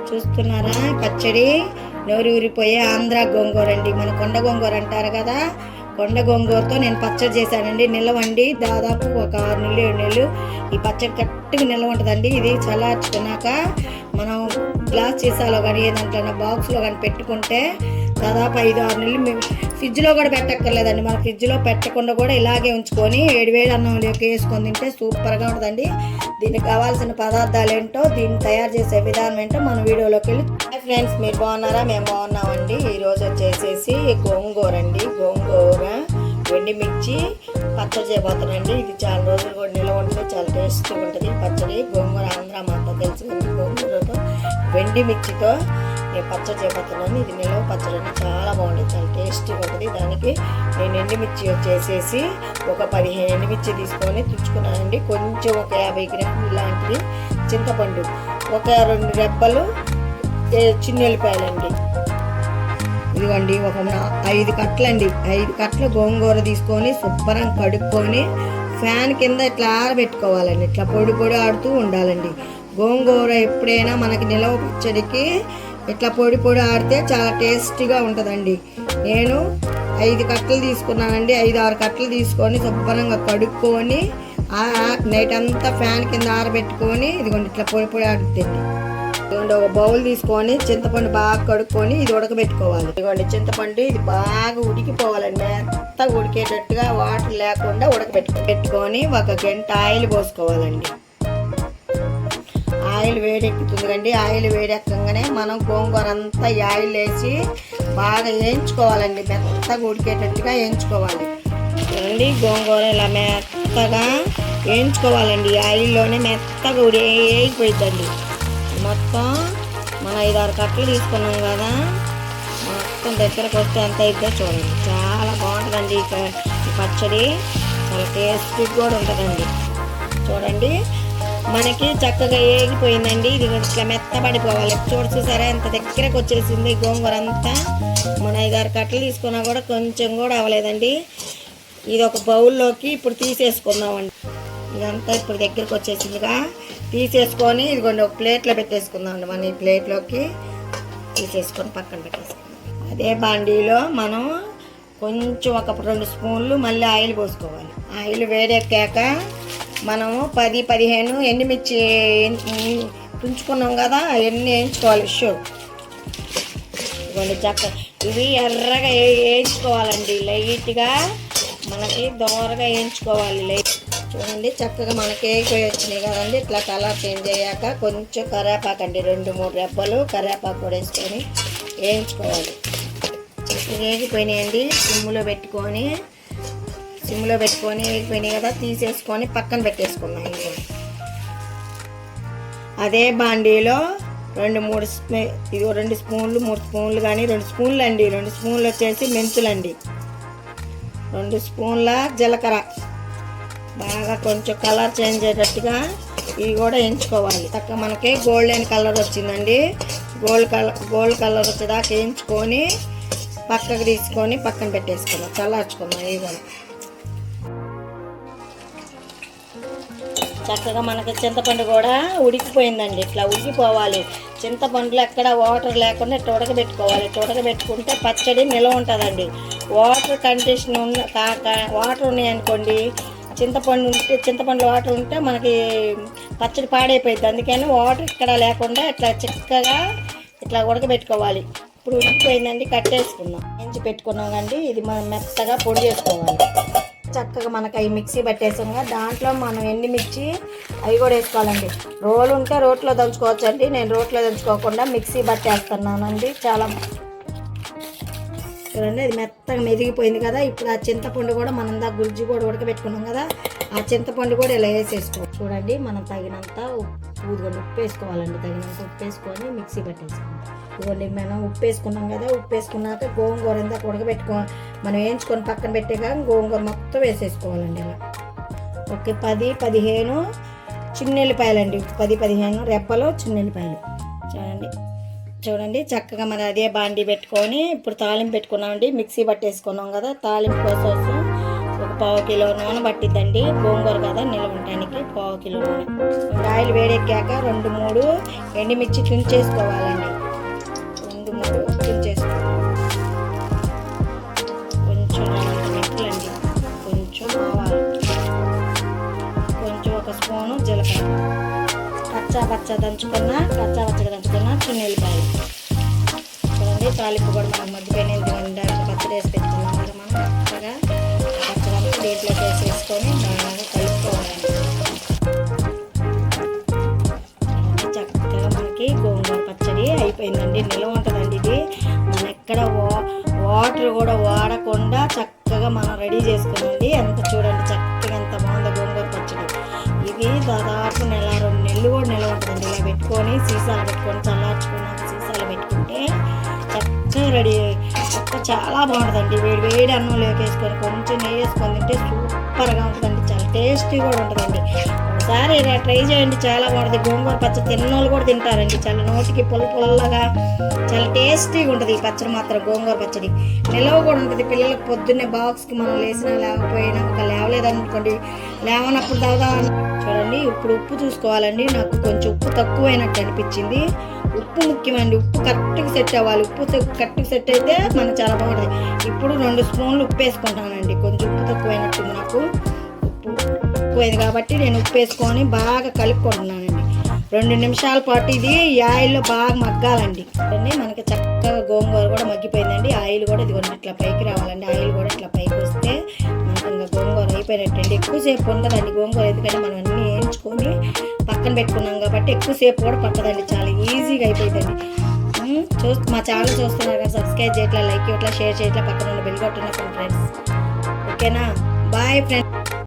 చూస్తున్నారా పచ్చడి నోరు ఊరిపోయే ఆంధ్ర గోంగూర అండి. మన కొండ గోంగూర అంటారు కదా, కొండ గోంగూరతో నేను పచ్చడి చేశానండి. నిలవండి దాదాపు ఒక 6 నెలలు 7 నెలలు ఈ పచ్చడి కరెక్ట్గా నిల్వ ఉంటుందండి. ఇది చల్లార్చుకున్నాక మనం గ్లాస్ సీసాలో కానీ ఏదంటే బాక్స్లో కానీ పెట్టుకుంటే దాదాపు 5-6 నెలలు మేము ఫ్రిడ్జ్లో కూడా పెట్టక్కర్లేదండి. మన ఫ్రిడ్జ్లో పెట్టకుండా కూడా ఇలాగే ఉంచుకొని వేడి అన్నంలోకి వేసుకొని తింటే సూపర్గా ఉంటుందండి. దీనికి కావాల్సిన పదార్థాలు ఏంటో, దీన్ని తయారు చేసే విధానం ఏంటో మన వీడియోలోకి వెళ్ళి. ఫ్రెండ్స్, మీరు బాగున్నారా? మేము బాగున్నామండి. ఈరోజు వచ్చేసేసి గోంగూర అండి. గోంగూర ఎండుమిర్చి పచ్చడి చేయబోతానండి. ఇది చాలా రోజులు కూడా నిల్వ ఉంటుంది, చాలా టేస్టీగా ఉంటుంది పచ్చడి. గోంగూర ఆంధ్ర మాత్రం తెలుసు కానీ గోంగూరతో ఎండుమిర్చితో నేను పచ్చడి చేయబోతున్నాను. ఇది నిల్వ పచ్చడి అండి, చాలా బాగుంటుంది, చాలా టేస్టీగా ఉంటుంది. దానికి నేను ఎండుమిర్చి వచ్చేసేసి ఒక 15 ఎండుమిర్చి తీసుకొని తుంచుకున్నానండి. కొంచెం ఒక 50 గ్రాములు లాంటిది చింతపండు, ఒక 2 రెబ్బలు చిన్న ఉల్లిపాయలండి. ఇదిగోండి ఒక 5 కట్టలండి. 5 కట్టలు గోంగూర తీసుకొని శుభ్రంగా కడుక్కొని ఫ్యాన్ కింద ఇట్లా ఆరబెట్టుకోవాలండి. ఇట్లా పొడి ఆడుతూ ఉండాలండి. గోంగూర ఎప్పుడైనా మనకి నిలవ పచ్చడికి ఇట్లా పొడి ఆడితే చాలా టేస్టీగా ఉంటుందండి. నేను 5 కట్టలు తీసుకున్నానండి. 5-6 కట్టలు తీసుకొని శుభ్రంగా కడుక్కొని నైట్ అంతా ఫ్యాన్ కింద ఆరబెట్టుకొని ఇదిగోండి ఇట్లా పొడి ఆడుతుంది. ఇదిగోండి ఒక బౌల్ తీసుకొని చింతపండు బాగా కడుక్కొని ఇది ఉడకబెట్టుకోవాలి. ఇదిగోండి చింతపండు ఇది బాగా ఉడికిపోవాలండి. మెత్తగా ఉడికేటట్టుగా వాటర్ లేకుండా ఉడకబెట్టుకొని ఒక గంట ఆయిల్ పోసుకోవాలండి. ఆయిల్ వేడెక్కుతుంది కండి. ఆయిల్ వేడెక్కగానే మనం గోంగూర అంతా ఈ ఆయిల్ వేసి బాగా వేయించుకోవాలండి. మెత్తగా ఉడికేటట్టుగా వేయించుకోవాలి. చూడండి గోంగూర ఇలా మెత్తగా వేయించుకోవాలండి. ఆయిల్లోనే మెత్తగా వేగిపోయిద్దండి. మొత్తం మనం 5-6 కట్టలు తీసుకున్నాం కదా, మొత్తం దగ్గరకు వస్తే ఎంత అయిద్దో చూడండి. చాలా బాగుంటుందండి ఈ పచ్చడి, చాలా టేస్టీగా కూడా ఉంటుందండి. చూడండి మనకి చక్కగా వేగిపోయిందండి. ఇది ఇట్లా మెత్తబడిపోవాలి. చూసారా ఎంత దగ్గరకు వచ్చేసింది గోంగూర అంతా. మన 5-6 కట్టలు తీసుకున్నా కూడా కొంచెం కూడా అవ్వలేదండి. ఇది ఒక బౌల్లోకి ఇప్పుడు తీసేసుకుందామండి. ఇదంతా ఇప్పుడు దగ్గరకు వచ్చేసిందిగా తీసేసుకొని ఇదిగోండి ఒక ప్లేట్లో పెట్టేసుకుందామండి. మనం ఈ ప్లేట్లోకి తీసేసుకొని పక్కన పెట్టేసుకుందాం. అదే బాండీలో మనం కొంచెం ఒక 2 స్పూన్లు మళ్ళీ ఆయిల్ పోసుకోవాలి. ఆయిల్ వేడెక్కాక మనము 10-15 ఎండుమిర్చి తుంచుకున్నాం కదా, అవన్నీ వేయించుకోవాలి. ఇదిగోండి ఇవి ఎర్రగా వేయించుకోవాలండి. లైట్గా మనకి దోరగా వేయించుకోవాలి. చూడండి చక్కగా మనకి వేగిపోయి వచ్చినాయి కదండి. ఇట్లా కలర్ చేంజ్ అయ్యాక కొంచెం కరివేపాకు అండి, 2-3 రెబ్బలు కరివేపాకు కూడా వేసుకొని వేయించుకోవాలి. వేగిపోయినాయండి. సిమ్లో పెట్టుకొని వేగిపోయినాయి కదా, తీసేసుకొని పక్కన పెట్టేసుకున్నాం. అదే బాండీలో 2 స్పూన్లు 3 స్పూన్లు కానీ 2 స్పూన్లు అండి. 2 స్పూన్లు వచ్చేసి మెంతులండి, 2 స్పూన్ల జీలకర్ర బాగా కొంచెం కలర్ చేంజ్ అయ్యేటట్టుగా ఇవి కూడా వేయించుకోవాలి. చక్కగా మనకి గోల్డెన్ కలర్ వచ్చిందండి. గోల్డ్ కలర్ వచ్చేదాకా వేయించుకొని పక్కకు తీసుకొని పక్కన పెట్టేసుకున్నాం, చల్లార్చుకున్నాం. ఇవి కూడా చక్కగా మనకి చింతపండు కూడా ఉడికిపోయిందండి. ఇట్లా ఉడికిపోవాలి. చింతపండులో ఎక్కడ వాటర్ లేకుండా ఇట్లా ఉడకబెట్టుకోవాలి. ఇట్లా ఉడకబెట్టుకుంటే పచ్చడి నిల్వ ఉంటుందండి. వాటర్ కండిషన్ వాటర్ ఉన్నాయనుకోండి, చింతపండు వాటర్ ఉంటే మనకి పచ్చడి పాడైపోయింది. అందుకని వాటర్ ఇక్కడ లేకుండా ఇట్లా చిక్కగా ఇట్లా ఉడకబెట్టుకోవాలి. ఇప్పుడు ఉడికిపోయిందండి, కట్టేసుకుందాం. వేయించి పెట్టుకున్నాం కండి. ఇది మనం మెత్తగా పొడి చేసుకోవాలి. చక్కగా మనకి అవి మిక్సీ పట్టేసాక దాంట్లో మనం ఎండుమిర్చి అవి కూడా వేసుకోవాలండి. రోలు ఉంటే రోట్లో దంచుకోవచ్చు అండి. నేను రోట్లో దంచుకోకుండా మిక్సీ పట్టేస్తున్నానండి. చాలా చూడండి అది మెత్తగా మెదిగిపోయింది కదా. ఇప్పుడు ఆ చింతపండు కూడా మనం గుజ్జు కూడా ఉడకబెట్టుకున్నాం కదా, ఆ చింతపండు కూడా ఇలా వేసేసుకోవాలి. చూడండి మనం తగినంత ఉప్పు వేసుకోవాలండి. తగినంత ఉప్పు వేసుకొని మిక్సీ పట్టేసుకోవాలి. ఇదిగోండి మనం ఉప్పు వేసుకున్నాం కదా, ఉప్పు వేసుకున్నాక గోంగూర అంతా మనం వేయించుకొని పక్కన పెట్టాక గోంగూర మొత్తం వేసేసుకోవాలండి. ఇలా ఓకే 10-15 చిన్నెల్లిపాయలండి, 10-15 రెబ్బలు చిన్నెల్లిపాయలు. చూడండి చక్కగా మనం అదే బాండీ పెట్టుకొని ఇప్పుడు తాలింపు పెట్టుకున్నామండి. మిక్సీ పట్టేసుకున్నాం కదా, తాలింపు కోసం ఒక పావు కిలో నూనె పట్టిద్దండి. గోంగూర కదా నిల్వ ఉండడానికి పావు కిలో నూనె. ఆయిల్ వేడెక్కాక 2-3 ఎండుమిర్చి తుంచేసుకోవాలండి. 2-3 తుంచేసుకోవాలి. కొంచెం 4 మెంతులండి, కొంచెం ఆవాలు, కొంచెం 1 స్పూను జీలకర్ర, పచ్చగా దంచుకున్న చిన్నెల్లిపాయలు చూడండి. తాలింపు కూడా మనం మగ్గిపోయిన దానికి పచ్చడి వేసి పెట్టుకున్నాం కదా మనం. చక్కగా పచ్చడి దీంట్లో వేసేసుకొని బాగా కలుపుకోవాలండి. చక్కగా మనకి గోంగూర పచ్చడి అయిపోయిందండి. నిల్వ ఉంటుందండి ఇది. మనం ఎక్కడ వాటర్ కూడా వాడకుండా చక్కగా మనం రెడీ చేసుకున్నాండి. ఎంత చూడండి చక్కగా ఎంత బాగుందో గోంగూర పచ్చడి. ఇది దాదాపు 1-2 నెలలు కూడా నిల్వ ఉంటుందండి. ఇలా పెట్టుకొని సీసాలు పెట్టుకొని చల్లార్చుకున్నాక సీసాలు పెట్టుకుంటే చక్కగా రెడీ. చాలా బాగుంటుందండి. వేడి అన్నంలోకి వేసుకొని కొంచెం నెయ్యి వేసుకొని తింటే సూపర్గా ఉంటుందండి. చాలా టేస్టీ కూడా ఉంటుందండి. ఒకసారి ఇలా ట్రై చేయండి, చాలా బాగుంటుంది. గోంగూర పచ్చడి తిన్నోళ్ళు కూడా తింటారండి. చాలా నోటికి పుల్లగా చాలా టేస్టీగా ఉంటుంది ఈ పచ్చడి మాత్రం. గోంగూర పచ్చడి నిల్వ కూడా ఉంటుంది. పిల్లలకు పొద్దున్నే బాక్స్కి మనం లేచినా లేకపోయినా ఒక లేవలేదనుకోండి, లేవనప్పుడు దాదా చూడండి. ఇప్పుడు ఉప్పు చూసుకోవాలండి. నాకు కొంచెం ఉప్పు తక్కువైనట్టు అనిపించింది. ఉప్పు ముఖ్యమండి. ఉప్పు కరెక్ట్గా సెట్ అవ్వాలి. ఉప్పు కరెక్ట్గా సెట్ అయితే మనకు చాలా బాగుంటుంది. ఇప్పుడు 2 స్పూన్లు ఉప్పు వేసుకుంటానండి. కొంచెం ఉప్పు తక్కువైనట్టుంది నాకు. ఉప్పు ఎక్కువైంది కాబట్టి నేను ఉప్పు వేసుకొని బాగా కలుపుకుంటున్నానండి. 2 నిమిషాల పాటు ఇది ఈ ఆయిల్లో బాగా మగ్గాలండి. మనకి చక్కగా గోంగూర కూడా మగ్గిపోయిందండి. ఆయిల్ కూడా ఇదిగోండి ఇట్లా పైకి రావాలండి. ఆయిల్ కూడా ఇట్లా పైకి వస్తే మనకి ఇంకా గోంగూర అయిపోయినట్టండి. ఎక్కువసేపు ఉండదండి గోంగూర, ఎందుకంటే మనం అన్నీ వేయించుకొని పక్కన పెట్టుకున్నాం కాబట్టి ఎక్కువసేపు కూడా పట్టదండి. చాలా ఈజీగా అయిపోయిందండి. మా ఛానల్ చూస్తున్నారు కదా, సబ్స్క్రైబ్ చేయట్లా, లైక్ చేయట్లా, షేర్ చేయట్లా, పక్కన ఉన్న బెల్ కొట్టున్నా ఫ్రెండ్స్. ఓకేనా? Bye friends.